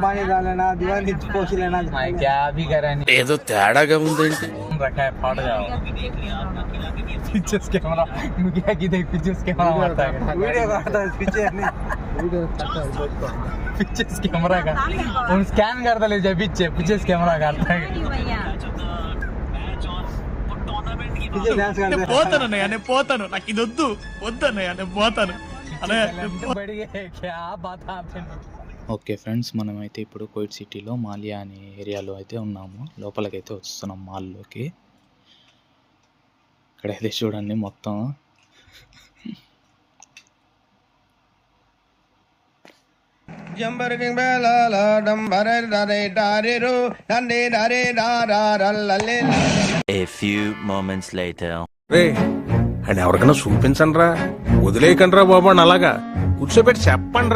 पानी डालना दीवानी पोछ लेना क्या भी करानी ఏదో తేడాగా ఉందేంటి रखा है फट जाओ पिक्चर्स कैमरा मुझे की देख पिक्चर्स कैमरा मारता है वीडियो करता है पीछे नहीं वीडियो करता है पिक्चर्स कैमरा का उन स्कैन करता ले जब पीछे पिक्चर्स कैमरा करता है पीछे डांस करते हैं పోతానన్నయ్య నేను పోతాను నాకు ఇది వద్దు వద్దన్నయ్య నేను పోతాను बढ़ गए क्या बात आपने ఓకే ఫ్రెండ్స్, మనమైతే ఇప్పుడు కోయిట్ సిటీలో మాలియా అనే ఏరియాలో అయితే ఉన్నాము. లోపలికైతే వస్తున్నాం మాల్లోకి. ఇక్కడైతే చూడండి మొత్తం A few moments later. Ray and ఎవరికైనా చూపించండి రా, వదిలేయకండి రా బాబు అని అలాగా కూర్చోబెట్టి చెప్పండి.